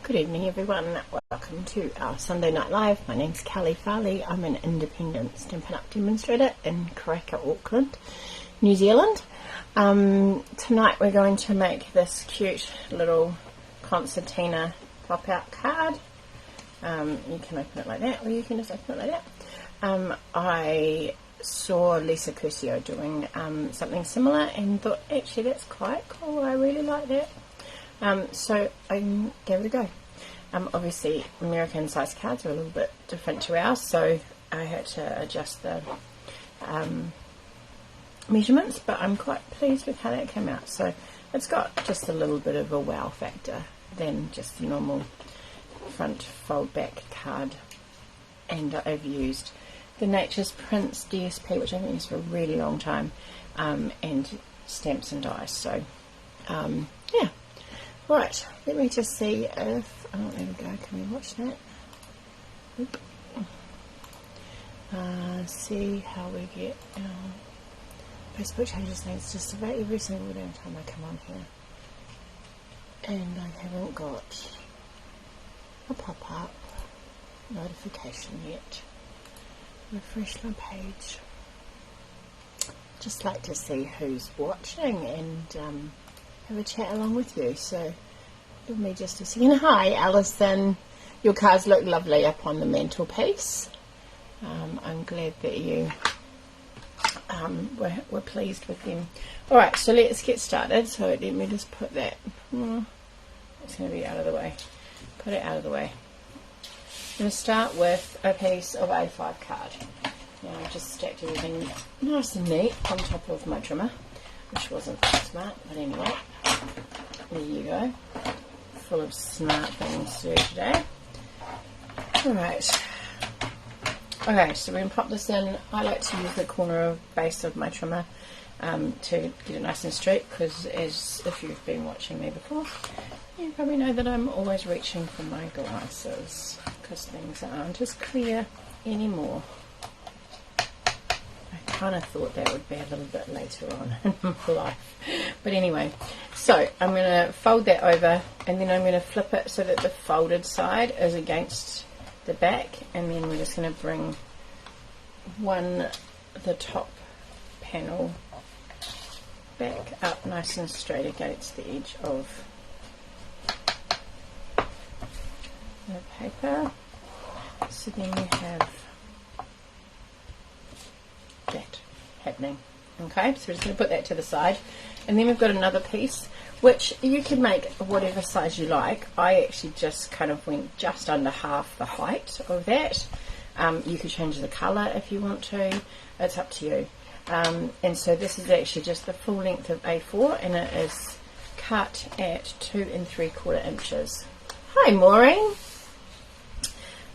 Good evening everyone, welcome to our Sunday Night Live. My name's Kelley Farley. I'm an independent Stampin' Up! Demonstrator in Karaka, Auckland, New Zealand. Tonight we're going to make this cute little concertina pop-out card. You can open it like that, or you can just open it like that. I saw Lisa Curcio doing something similar and thought actually that's quite cool, I really like that. So I gave it a go. Obviously American size cards are a little bit different to ours, so I had to adjust the measurements, but I'm quite pleased with how that came out. So it's got just a little bit of a wow factor than just a normal front fold back card. And I've used the Nature's Prints DSP, which I've used for a really long time, and stamps and dies. So yeah. Right, let me just see if, oh there we go, can we watch that? Oop. See how we get our Facebook changes things just about every single damn time I come on here. And I haven't got a pop-up notification yet. Refresh my page. Just like to see who's watching and have a chat along with you, so give me just a second. Hi Alison, your cards look lovely up on the mantelpiece. I'm glad that you were pleased with them. Alright, so let's get started. So let me just put that, it's going to be out of the way, put it out of the way. I'm going to start with a piece of A5 card. Now I've just stacked everything nice and neat on top of my trimmer, which wasn't smart, but anyway, there you go, full of smart things to do today. Alright, okay, so we're going to pop this in. I like to use the corner of base of my trimmer to get it nice and straight, because as if you've been watching me before, you probably know that I'm always reaching for my glasses, because things aren't as clear anymore. I kind of thought that would be a little bit later on in my life, but anyway, so I'm going to fold that over, and then I'm going to flip it so that the folded side is against the back, and then we're just going to bring the top panel back up nice and straight against the edge of the paper, so then we have that happening. Okay, so we're just going to put that to the side, and then we've got another piece which you can make whatever size you like. I actually just kind of went just under half the height of that. You could change the colour if you want to, it's up to you. And so this is actually just the full length of A4, and it is cut at 2 3/4 inches. Hi Maureen,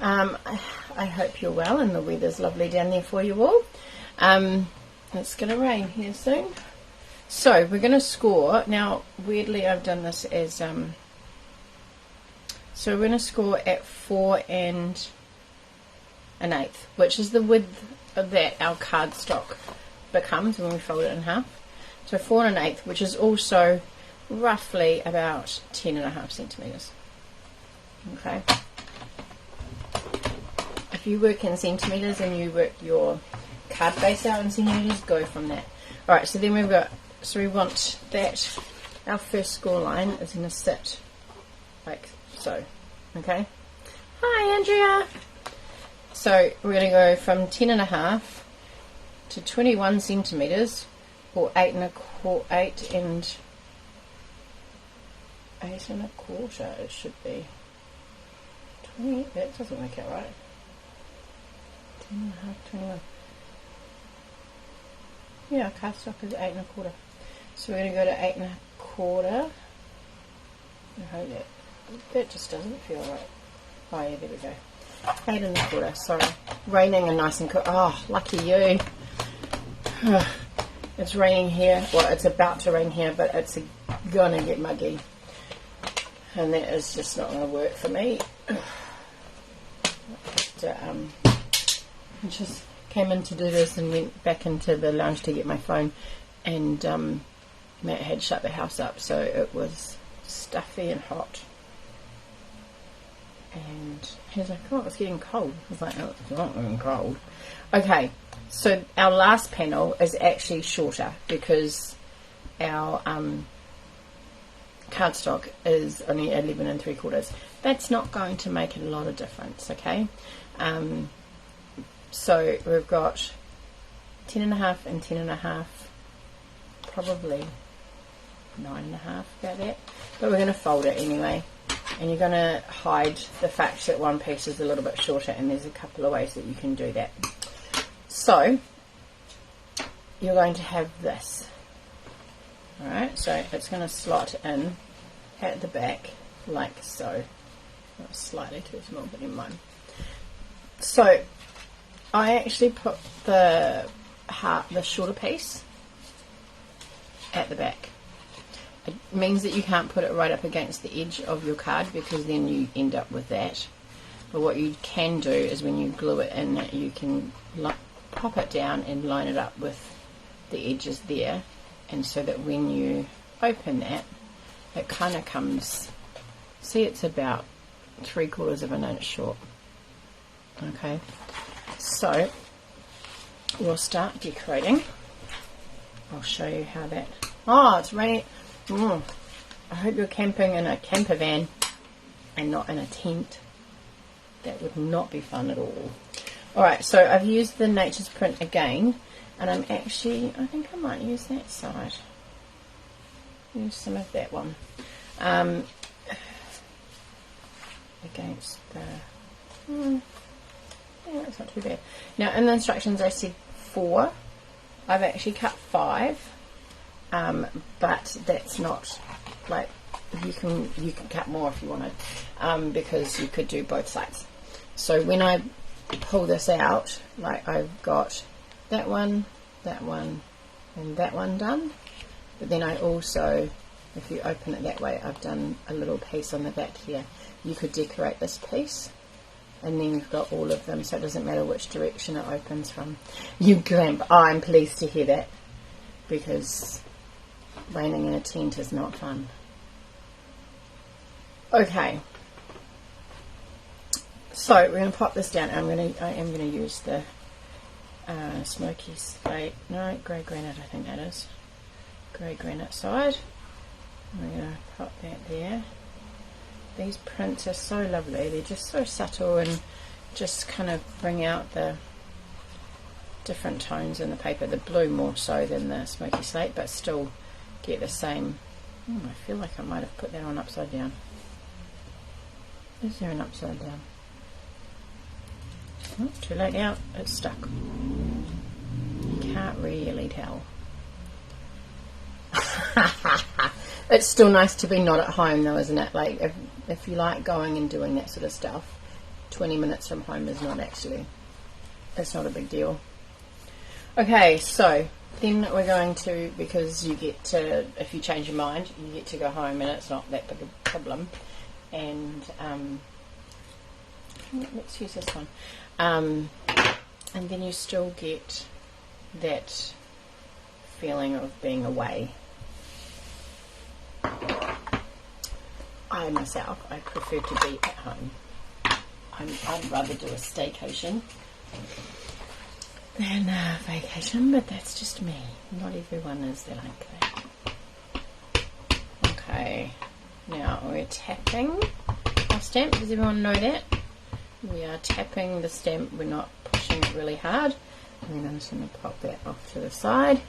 I hope you're well and the weather's lovely down there for you all. It's going to rain here soon. So we're going to score. Now weirdly I've done this as, so we're going to score at 4 1/8, which is the width that our cardstock becomes when we fold it in half. So 4 1/8, which is also roughly about 10.5 centimeters. Okay. If you work in centimeters and you work your card base out in centimeters, go from that. Alright, so then we've got, so we want that, our first score line is going to sit like so. Okay. Hi Andrea. So we're going to go from 10.5 to 21 centimeters, or 8 1/4 it should be. 20, that doesn't make it right. 10.5, 21. Yeah, cardstock is 8 1/4. So we're going to go to 8 1/4. I hope that just doesn't feel right. Oh yeah, there we go. 8 1/4, sorry. Raining and nice and cool. Oh, lucky you. It's raining here. Well, it's about to rain here, but it's gonna get muggy. And that is just not going to work for me. I just came in to do this and went back into the lounge to get my phone, and Matt had shut the house up, so it was stuffy and hot. And he's like, oh, it's getting cold. I was like, oh, it's not getting cold. Okay, so our last panel is actually shorter because our cardstock is only 11 3/4. That's not going to make a lot of difference, okay? So we've got 10.5 and 10.5, probably 9.5, about that. But we're going to fold it anyway. And you're going to hide the fact that one piece is a little bit shorter, and there's a couple of ways that you can do that. So you're going to have this. Alright, so it's going to slot in at the back like so. That's slightly too small, but never mind. So I actually put the shorter piece at the back. It means that you can't put it right up against the edge of your card because then you end up with that. But what you can do is when you glue it in, you can pop it down and line it up with the edges there, and so that when you open that, it kind of comes, see, it's about 3/4 of an inch short. Okay, so we'll start decorating. I'll show you how that, oh, it's raining. I hope you're camping in a camper van and not in a tent. That would not be fun at all. Alright, so I've used the Nature's Print again, and I think I might use that side. Use some of that one. Against the, yeah, it's not too bad. Now in the instructions I said 4. I've actually cut 5. But that's not, like, you can cut more if you wanted, because you could do both sides. So when I pull this out, like, I've got that one, and that one done. But then I also, if you open it that way, I've done a little piece on the back here. You could decorate this piece, and then you've got all of them, so it doesn't matter which direction it opens from. You glamp. Oh, I'm pleased to hear that, because raining in a tent is not fun. Okay, so we're going to pop this down. I am going to use the smoky slate, no, grey granite, I think that is grey granite side. I'm going to pop that there. These prints are so lovely. They're just so subtle and just kind of bring out the different tones in the paper. The blue more so than the smoky slate, but still get the same. I feel like I might have put that on upside down. Is there an upside down? Oh, too late now. It's stuck. You can't really tell. It's still nice to be not at home though, isn't it? Like, if you like going and doing that sort of stuff, 20 minutes from home is not actually, it's not a big deal. Okay, so then we're going to, because you get to, if you change your mind, you get to go home and it's not that big a problem. And let's use this one. And then you still get that feeling of being away. I myself, I prefer to be at home. I'd rather do a staycation than a vacation, but that's just me. Not everyone is like that. Okay, now we're tapping our stamp. Does everyone know that? We are tapping the stamp, we're not pushing it really hard. And then I'm just going to pop that off to the side.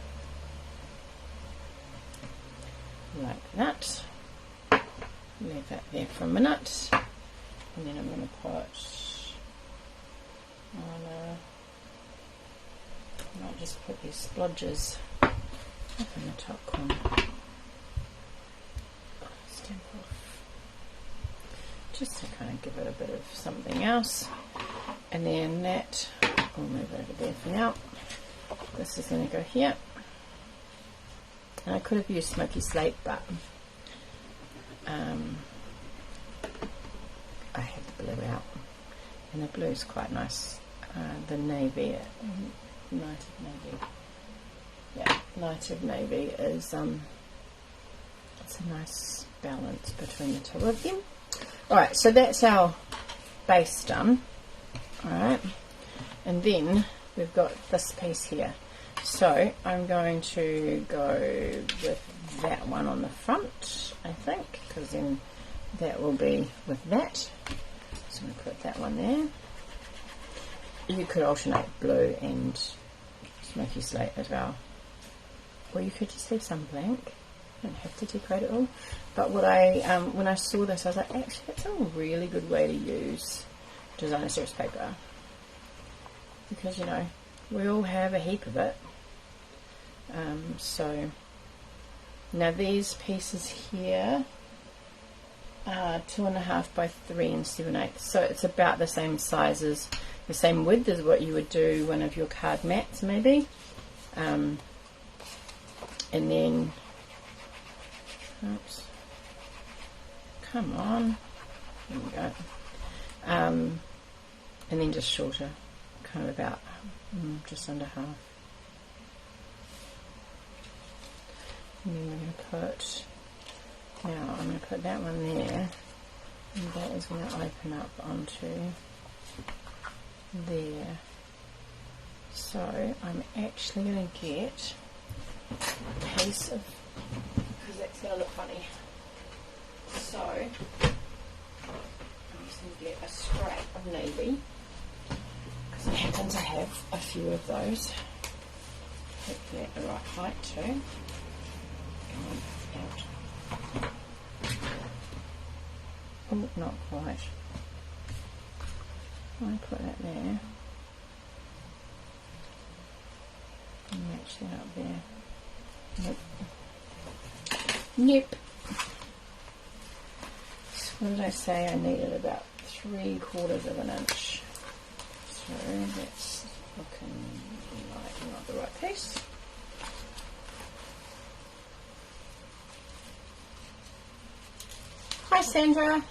Like that. Leave that there for a minute. And then I'm going to put on I might just put these splodges up in the top corner. Stamp off. Just to kind of give it a bit of something else. And then that, we'll move it over there for now. This is going to go here. And I could have used smoky slate, but I had the blue out. And the blue is quite nice. The navy, light of navy. Yeah, light of navy is it's a nice balance between the two of them. Alright, so that's our base done. Alright, and then we've got this piece here. So I'm going to go with that one on the front, I think, because then that will be with that. So I'm going to put that one there. You could alternate blue and smoky slate as well. Or you could just leave some blank. You don't have to decorate it all. But what I when I saw this, I was like, actually, that's a really good way to use designer series paper. Because, you know, we all have a heap of it. So, now these pieces here are 2.5 by 3 7/8. So it's about the same size as, the same width as what you would do one of your card mats, maybe. And then, oops, come on, there we go. And then just shorter, kind of about just under half. And then we're going to put, now I'm going to put that one there, and that is going to open up onto there. So I'm actually going to get a piece of, because that's going to look funny. So I'm just going to get a scrap of navy, because I happen to have a few of those. Hopefully at the right height too. Out. Oh, not quite. I put that there. And match that up there. Nope. Nope. So what did I say? I needed about 3/4 of an inch. So that's looking like not the right piece. Hi, Sandra.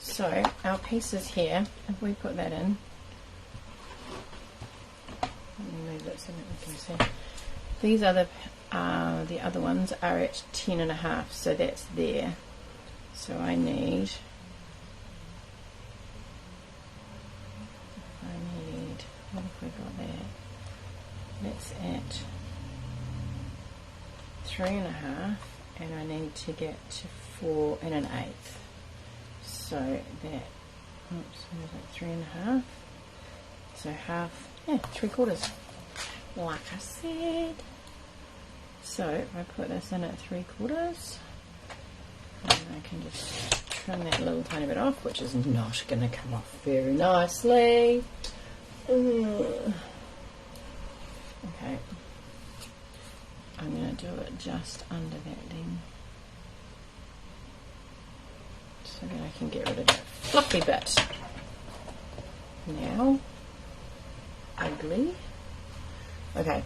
So our pieces here, if we put that in, let me move it so that we can see. These are the other ones are at 10.5, so that's there. So I need. What have we got there? That's at 3.5, and I need to get to 4 1/8. So that, oops, what is it, 3.5? So half, yeah, 3/4, like I said. So if I put this in at 3/4, and I can just trim that little tiny bit off, which is not going to come off very nicely. Okay, I'm going to do it just under that then, so that I can get rid of that fluffy bit. Now, ugly. Okay.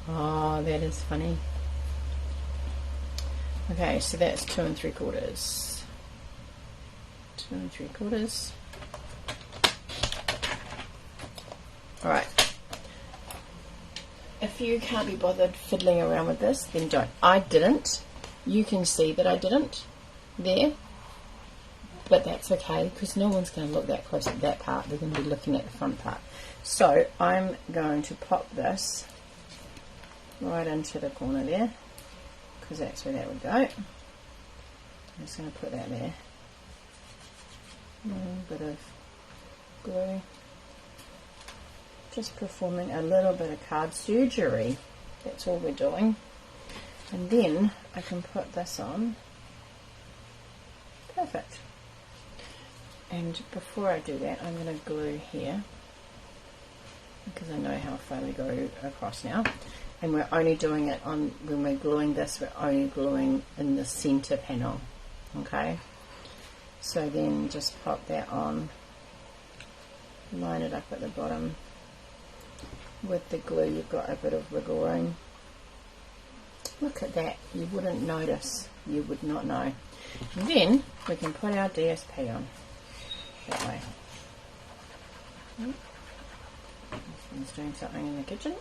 Oh, that is funny. Okay, so that's 2 3/4. 2 3/4. Alright. If you can't be bothered fiddling around with this, then don't. I didn't. You can see that I didn't there. But that's okay, because no one's going to look that close at that part. They're going to be looking at the front part. So I'm going to pop this right into the corner there, because that's where that would go. I'm just going to put that there. A little bit of glue. Just performing a little bit of card surgery. That's all we're doing. And then I can put this on. Perfect. And before I do that, I'm going to glue here, because I know how far we go across now. And we're only doing it on, when we're gluing this, we're only gluing in the center panel. Okay? So then just pop that on, line it up at the bottom. With the glue, you've got a bit of wiggle room. Look at that. You wouldn't notice. You would not know. And then we can put our DSP on that way. Someone's doing something in the kitchen.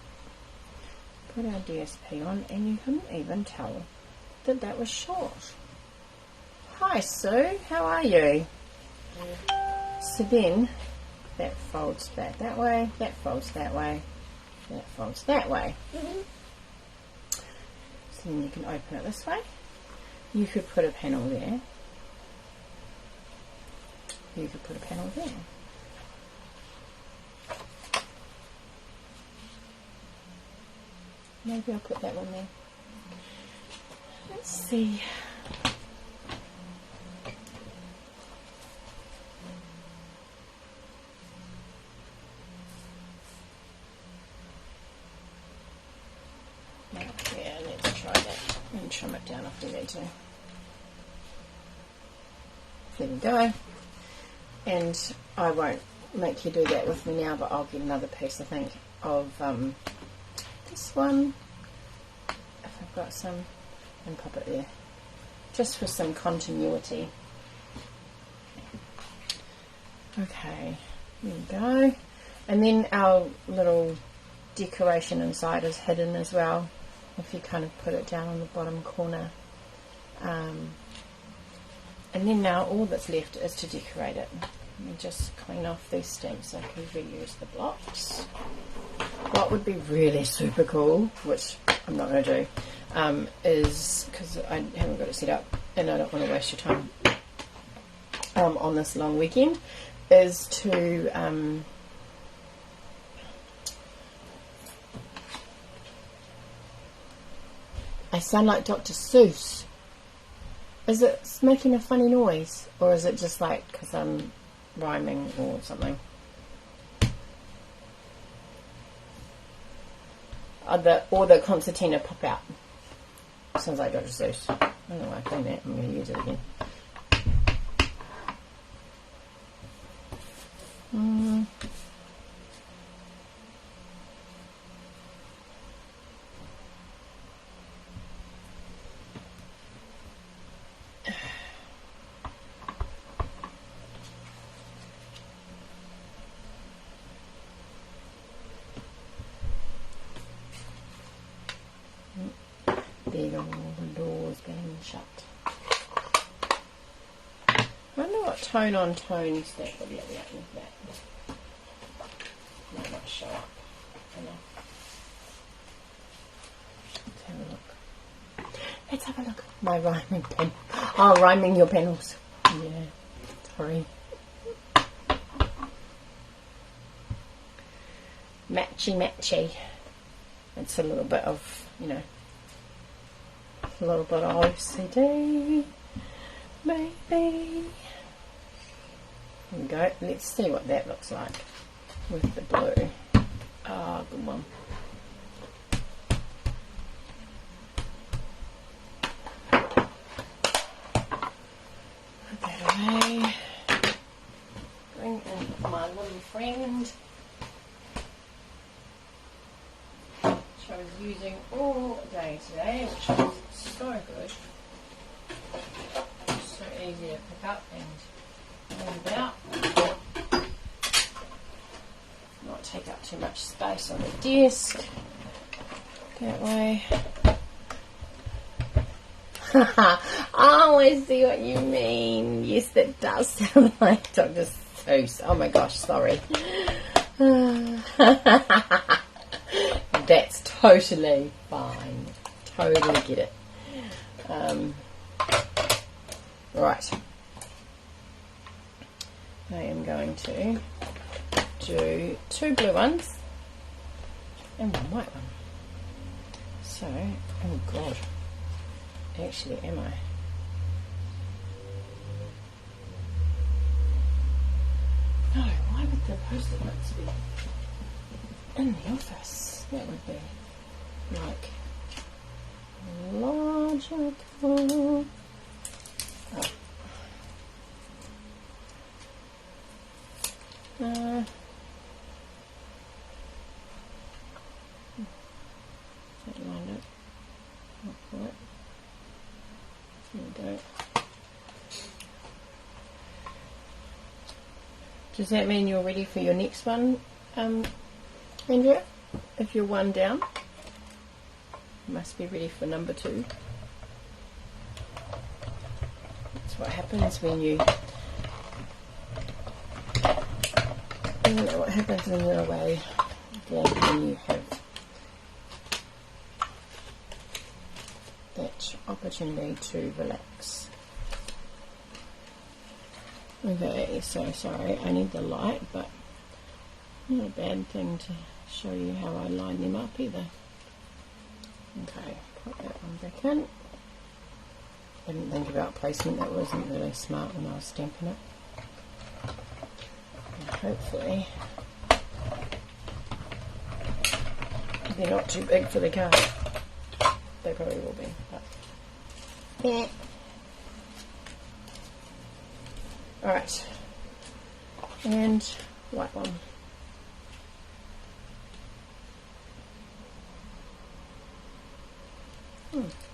Put our DSP on, and you couldn't even tell that that was short. Hi Sue, how are you? So then that folds back that way, that folds that way, that folds that way. So then you can open it this way. You could put a panel there. You could put a panel there. Maybe I'll put that one there. Let's see. Yeah, let's try that and trim it down if we need to. There we go. And I won't make you do that with me now, but I'll get another piece, I think, of this one, if I've got some, and pop it there, just for some continuity. Okay, there we go. And then our little decoration inside is hidden as well, if you kind of put it down on the bottom corner. And then now all that's left is to decorate it. Let me just clean off these stamps so I can reuse the blocks. What would be really super cool, which I'm not going to do, is, because I haven't got it set up and I don't want to waste your time on this long weekend, is to I sound like Dr. Seuss. Is it making a funny noise, or is it just like because I'm rhyming or something? Or the concertina pop out. Sounds like Dr. Seuss. I don't know why I cleaned that. I'm going to use it again. There all the doors being shut. I wonder what tone on tone stamp will be at the end of that. Might not show up enough. Let's have a look. Let's have a look. My rhyming pen. Oh, rhyming your panels. Yeah, sorry. Matchy matchy. It's a little bit of, you know, a little bit of OCD, maybe. There we go. Let's see what that looks like with the blue. Ah, good one. Put that away. Bring in my little friend. I was using all day today, which was so good. So easy to pick up and move about. Not take up too much space on the desk. That way. Oh, I see what you mean. Yes, that does sound like Dr. Seuss. Oh my gosh, sorry. That's totally fine. Totally get it. Right. I am going to do 2 blue ones and 1 white one. So, oh god. Actually, am I? No, why would the post-it notes be in the office? That would be like logical. Oh. That lined up. Not quite. There we go. Does that mean you're ready for your next one, Andrea? If you're one down, you must be ready for number 2. That's what happens when you know what happens when you're away, when you have that opportunity to relax. Okay, so sorry, I need the light, but not a bad thing to show you how I line them up either. Okay, put that one back in. I didn't think about placement, that wasn't really smart when I was stamping it. And hopefully they're not too big for the card. They probably will be, but yeah. Alright, and white one.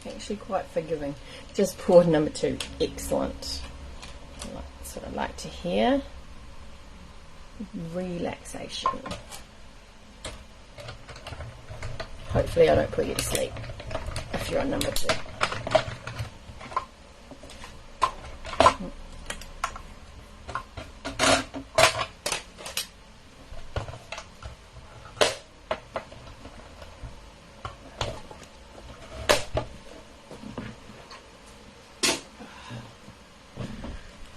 Actually quite forgiving. Just poured number 2. Excellent. That's what I like to hear. Relaxation. Hopefully I don't put you to sleep if you're on number 2.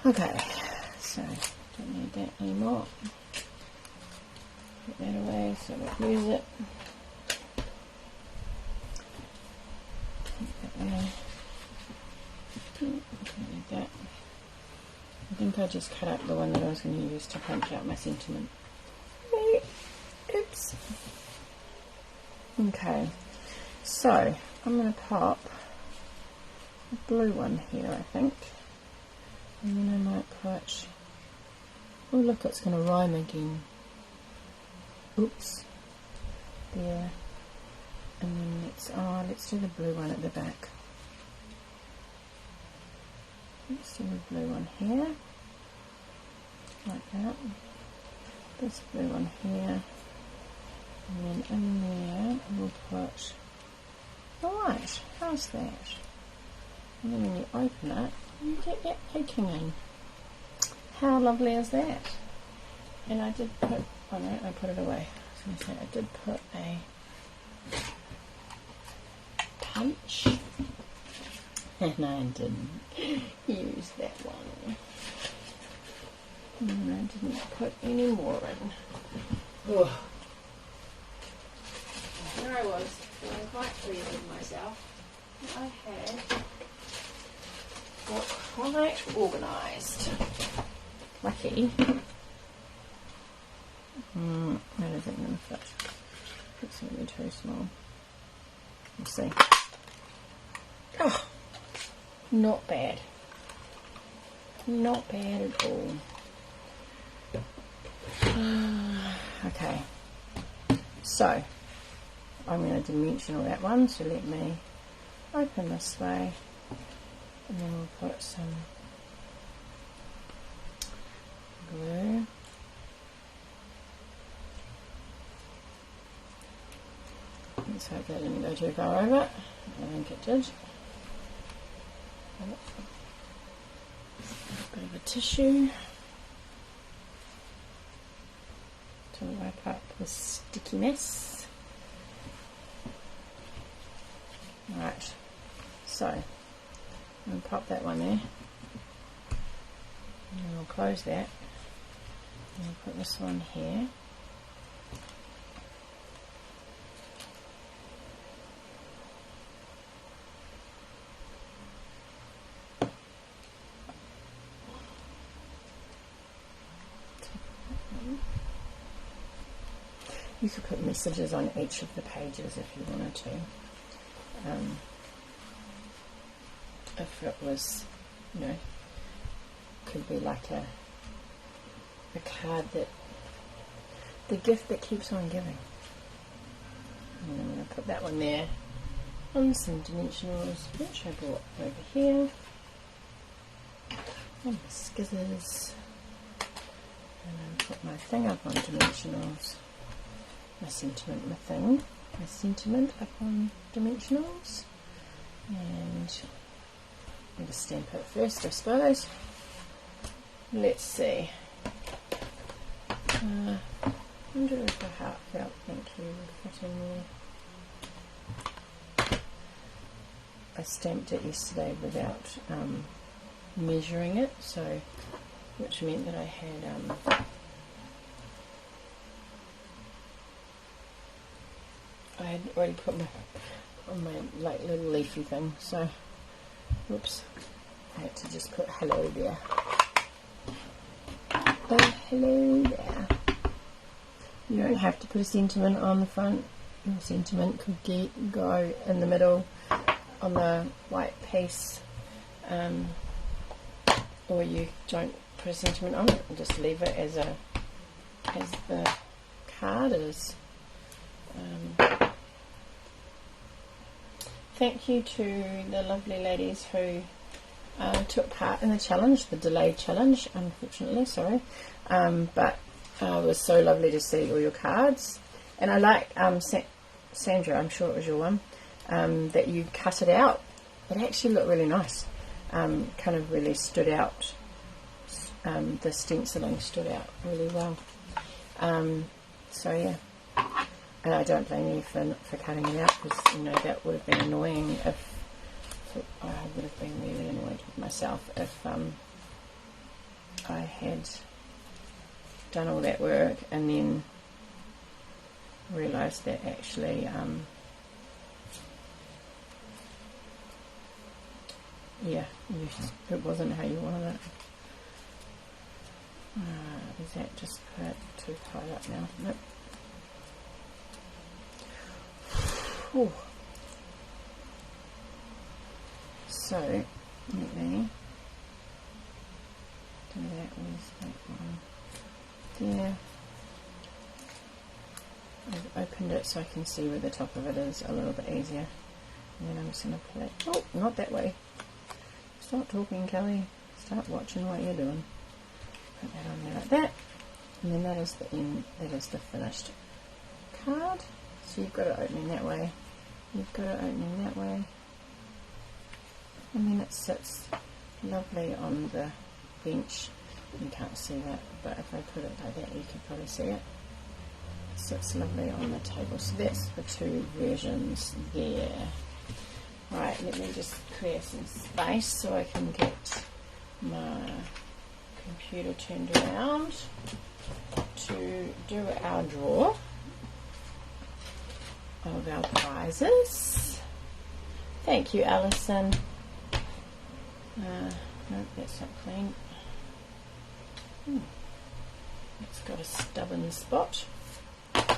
Okay, so don't need that anymore. Put that away so I don't use it. Put that away. Don't need that. I think I just cut up the one that I was going to use to punch out my sentiment. Oops. Okay, so I'm going to pop a blue one here, I think. And then I might put, oh look, it's going to rhyme again. Oops. There. And then let's do the blue one at the back. Let's do the blue one here. Like that. This blue one here. And then in there we'll put, alright, how's that? And then when you open it, you get that baking in. How lovely is that? And I did put, oh no, I put it away. I was going to say, I did put a punch. And I didn't use that one. And I didn't put any more in. Oh. There I was, feeling quite pleased with myself. I had quite organised. Lucky. That isn't going to fit. It's going to be too small. We'll see. Oh, not bad. Not bad at all. Okay. So, I'm going to dimensional that one, so let me open this way. And then we'll put some glue. Let's hope that didn't go too far over. I think it did. A bit of a tissue to wipe up the stickiness. Right, so I'm going to pop that one there, and then we'll close that, and we'll put this one here. You could put messages on each of the pages if you wanted to. If it was, you know, could be like a card that, the gift that keeps on giving. And I'm going to put that one there on some dimensionals, which I brought over here. And the skizzers. And then put my thing up on dimensionals. My sentiment up on dimensionals. And I'm going to stamp it first, I suppose. Let's see. I wonder if a heartfelt thank you would fit in there. I stamped it yesterday without measuring it, so which meant that I had already put on my like little leafy thing. So, whoops, I had to just put hello there. Oh, hello there. You don't have to put a sentiment on the front. Your sentiment could go in the middle on the white piece, or you don't put a sentiment on it and just leave it as the card is. Thank you to the lovely ladies who took part in the challenge, the delayed challenge, unfortunately, sorry. But it was so lovely to see all your cards. And I like, Sandra, I'm sure it was your one, that you cut it out. It actually looked really nice. Kind of really stood out. The stenciling stood out really well. So yeah. And I don't blame you for cutting it out, because you know that would have been annoying if I would have been really annoyed with myself if I had done all that work and then realised that actually yeah, it wasn't how you wanted it. Is that just put too high up now? Nope. Ooh. So let me do that with that one there. I've opened it so I can see where the top of it is a little bit easier, and then I'm just going to pull it. Oh, not that way. Stop talking, Kelly. Start watching what you're doing. Put that on there like that, and then that is the end. That is the finished card. So you've got it opening that way, you've got it opening that way, and then it sits lovely on the bench. You can't see that, but if I put it like that you can probably see it. It sits lovely on the table. So that's the two versions there. Right, let me just clear some space so I can get my computer turned around to do our draw of our prizes. Thank you, Alison. Nope, that's not clean. It's got a stubborn spot. It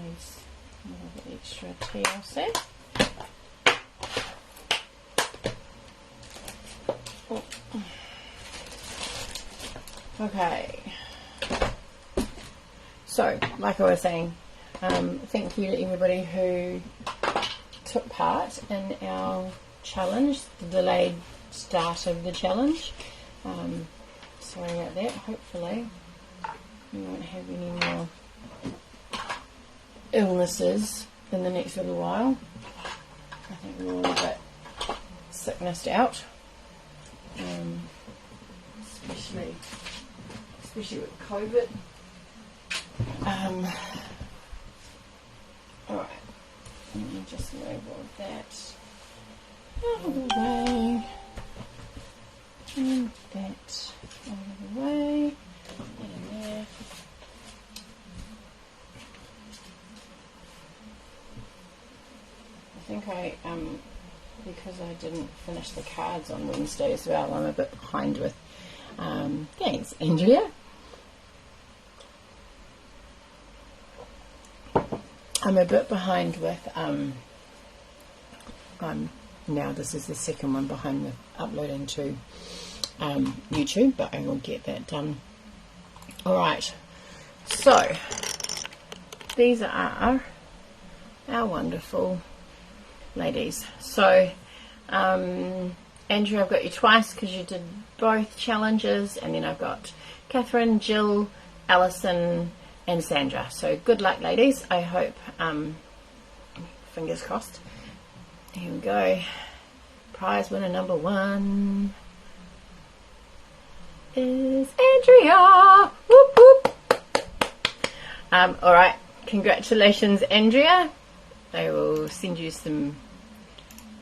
needs a little bit extra TLC. Oh. Okay. So, like I was saying, thank you to everybody who took part in our challenge, the delayed start of the challenge. Sorry about that. Hopefully we won't have any more illnesses in the next little while. I think we're all a bit sicknessed out, especially with COVID. Alright, let me just move all of that out of the way, and that out of the way, and there. I think because I didn't finish the cards on Wednesday as well, I'm a bit behind with, thanks Andrea. I'm a bit behind with, now this is the second one behind with uploading to YouTube, but I will get that done. Alright, so these are our wonderful ladies. So Andrea, I've got you twice because you did both challenges, and then I've got Catherine, Jill, Alison, and Sandra. So good luck, ladies. I hope, fingers crossed. Here we go. Prize winner number 1 is Andrea. Whoop whoop. All right, congratulations, Andrea. I will send you some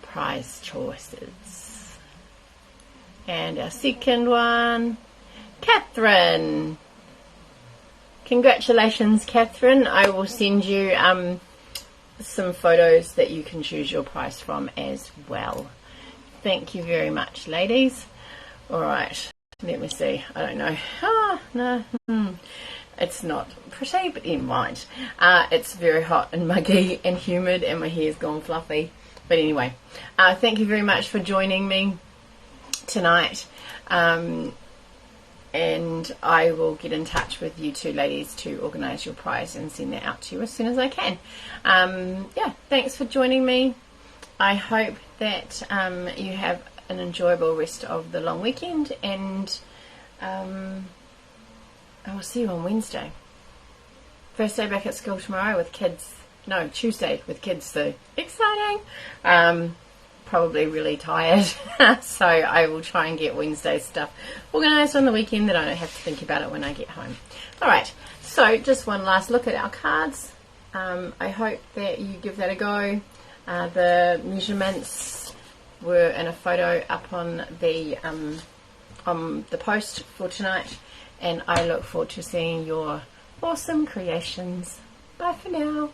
prize choices. And our second one, Catherine. Congratulations, Catherine. I will send you some photos that you can choose your prize from as well. Thank you very much, ladies. All right, let me see. I don't know. No. It's not pretty, but never mind. It's very hot and muggy and humid, and my hair's gone fluffy. But anyway, thank you very much for joining me tonight. And I will get in touch with you two ladies to organise your prize and send that out to you as soon as I can. Yeah, thanks for joining me. I hope that you have an enjoyable rest of the long weekend, and I will see you on Wednesday. First day back at school tomorrow with kids. No, Tuesday with kids, so exciting. Probably really tired, so I will try and get Wednesday stuff organised on the weekend that I don't have to think about it when I get home. Alright, so just one last look at our cards. I hope that you give that a go. The measurements were in a photo up on the post for tonight, and I look forward to seeing your awesome creations. Bye for now.